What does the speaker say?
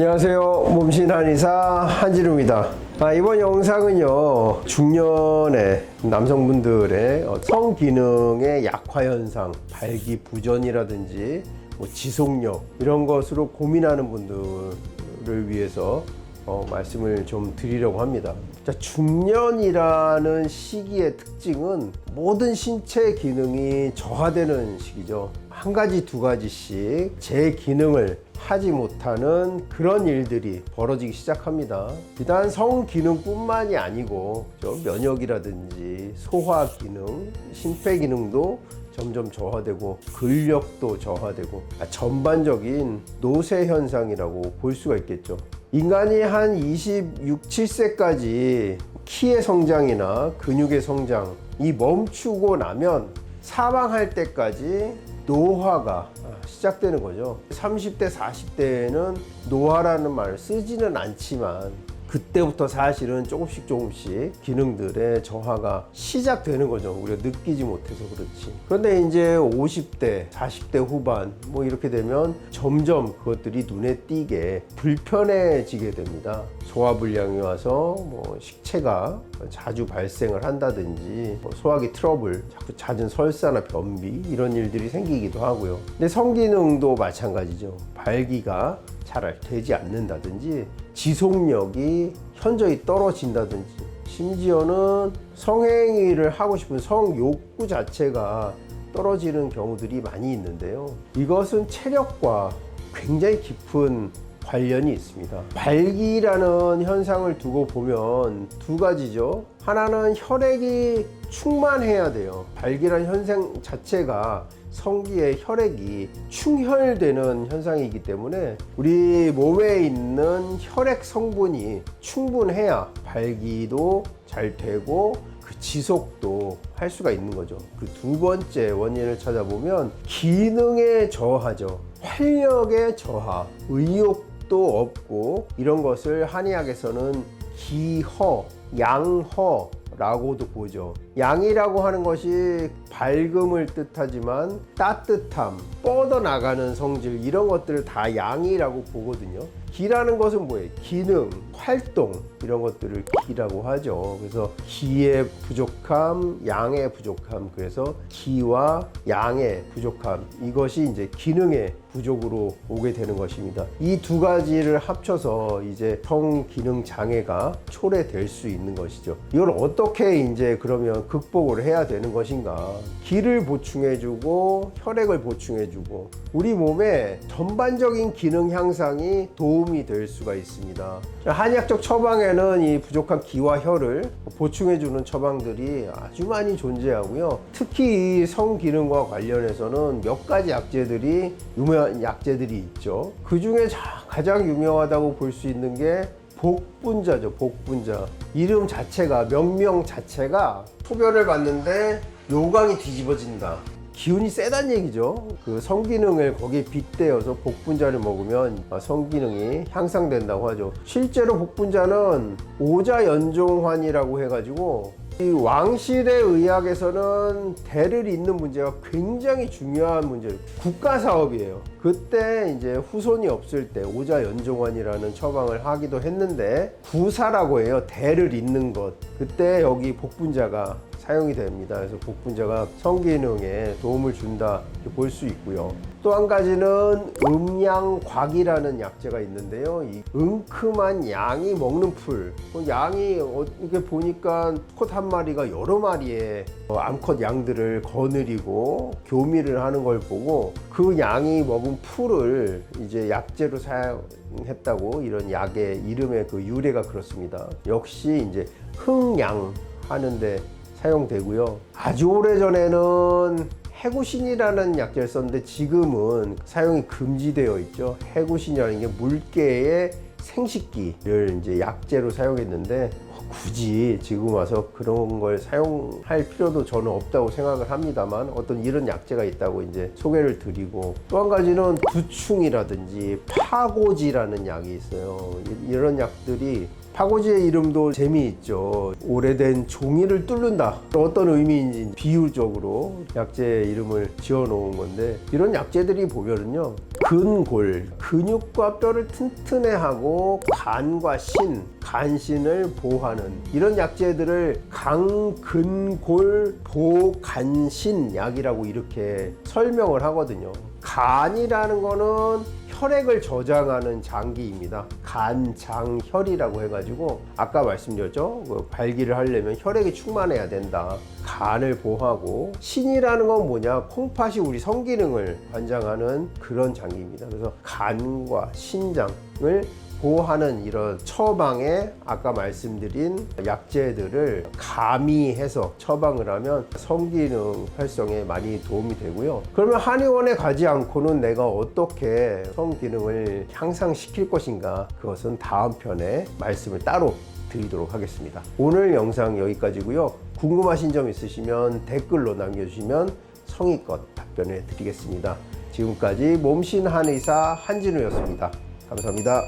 안녕하세요. 몸신 한의사 한진우입니다. 이번 영상은요, 중년의 남성분들의 성기능의 약화 현상, 발기부전이라든지 지속력 이런 것으로 고민하는 분들을 위해서 말씀을 좀 드리려고 합니다. 자, 중년이라는 시기의 특징은 모든 신체 기능이 저하되는 시기죠. 한 가지 두 가지씩 제 기능을 하지 못하는 그런 일들이 벌어지기 시작합니다. 비단 성기능뿐만이 아니고 면역이라든지 소화 기능, 심폐 기능도 점점 저하되고 근력도 저하되고 전반적인 노쇠 현상이라고 볼 수가 있겠죠. 인간이 한 26, 7세까지 키의 성장이나 근육의 성장이 멈추고 나면 사망할 때까지 노화가 시작되는 거죠. 30대, 40대에는 노화라는 말을 쓰지는 않지만 그때부터 사실은 조금씩 기능들의 저하가 시작되는 거죠. 우리가 느끼지 못해서 그렇지. 그런데 이제 50대, 40대 후반 이렇게 되면 점점 그것들이 눈에 띄게 불편해지게 됩니다. 소화불량이 와서 식체가 자주 발생을 한다든지 소화기 트러블, 자꾸 잦은 설사나 변비 이런 일들이 생기기도 하고요. 근데 성기능도 마찬가지죠. 발기가 잘 되지 않는다든지 지속력이 현저히 떨어진다든지 심지어는 성행위를 하고 싶은 성욕구 자체가 떨어지는 경우들이 많이 있는데요. 이것은 체력과 굉장히 깊은 관련이 있습니다. 발기라는 현상을 두고 보면 두 가지죠. 하나는 혈액이 충만해야 돼요. 발기라는 현상 자체가 성기의 혈액이 충혈되는 현상이기 때문에 우리 몸에 있는 혈액 성분이 충분해야 발기도 잘 되고 그 지속도 할 수가 있는 거죠. 그 두 번째 원인을 찾아보면 기능의 저하죠. 활력의 저하, 의욕도 없고 이런 것을 한의학에서는 기허, 양허 라고도 보죠. 양이라고 하는 것이 밝음을 뜻하지만 따뜻함, 뻗어나가는 성질 이런 것들을 다 양이라고 보거든요. 기라는 것은 뭐예요? 기능, 활동 이런 것들을 기라고 하죠. 그래서 기의 부족함, 양의 부족함, 그래서 기와 양의 부족함 이것이 이제 기능의 부족으로 오게 되는 것입니다. 이 두 가지를 합쳐서 이제 성기능 장애가 초래될 수 있는 것이죠. 이걸 어떻게 이제 그러면 극복을 해야 되는 것인가? 기를 보충해주고 혈액을 보충해주고 우리 몸의 전반적인 기능 향상이 도움이 될 수가 있습니다. 한의학적 처방에는 이 부족한 기와 혈을 보충해주는 처방들이 아주 많이 존재하고요. 특히 이 성기능과 관련해서는 몇 가지 약재들이 유명한 약재들이 있죠. 그 중에 가장 유명하다고 볼 수 있는 게 복분자죠. 복분자. 이름 자체가, 명명 자체가 소변을 봤는데 요강이 뒤집어진다. 기운이 세단 얘기죠. 그 성기능을 거기에 빗대어서 복분자를 먹으면 성기능이 향상된다고 하죠. 실제로 복분자는 오자연종환이라고 해가지고 이 왕실의 의학에서는 대를 잇는 문제가 굉장히 중요한 문제예요. 국가 사업이에요. 그때 이제 후손이 없을 때 오자연종환이라는 처방을 하기도 했는데 구사라고 해요. 대를 잇는 것. 그때 여기 복분자가 사용이 됩니다. 그래서 복분자가 성기능에 도움을 준다 이렇게 볼 수 있고요. 또 한 가지는 음양곽이라는 약재가 있는데요. 이 은큼한 양이 먹는 풀. 양이 이렇게 보니까 수컷 한 마리가 여러 마리의 암컷 양들을 거느리고 교미를 하는 걸 보고 그 양이 먹은 풀을 이제 약재로 사용했다고 이런 약의 이름의 그 유래가 그렇습니다. 역시 이제 흥양 하는데 사용되고요. 아주 오래전에는 해구신이라는 약재를 썼는데 지금은 사용이 금지되어 있죠. 해구신이라는 게 물개의 생식기를 이제 약재로 사용했는데 굳이 지금 와서 그런 걸 사용할 필요도 저는 없다고 생각을 합니다만 어떤 이런 약재가 있다고 이제 소개를 드리고 또 한 가지는 두충이라든지 파고지라는 약이 있어요. 이런 약들이 파고지의 이름도 재미있죠. 오래된 종이를 뚫는다. 어떤 의미인지 비유적으로 약재 이름을 지어 놓은 건데 이런 약재들이 보면은요 근골, 근육과 뼈를 튼튼해하고 간과 신, 간신을 보호하는 이런 약재들을 강근골 보간신 약이라고 이렇게 설명을 하거든요. 간이라는 거는 혈액을 저장하는 장기입니다. 간장혈이라고 해가지고 아까 말씀드렸죠. 발기를 하려면 혈액이 충만해야 된다. 간을 보호하고, 신이라는 건 뭐냐? 콩팥이 우리 성기능을 관장하는 그런 장기입니다. 그래서 간과 신장을 보호하는 이런 처방에 아까 말씀드린 약재들을 가미해서 처방을 하면 성기능 활성에 많이 도움이 되고요. 그러면 한의원에 가지 않고는 내가 어떻게 성기능을 향상시킬 것인가, 그것은 다음 편에 말씀을 따로 드리도록 하겠습니다. 오늘 영상 여기까지고요. 궁금하신 점 있으시면 댓글로 남겨주시면 성의껏 답변해 드리겠습니다. 지금까지 몸신 한의사 한진우였습니다. 감사합니다.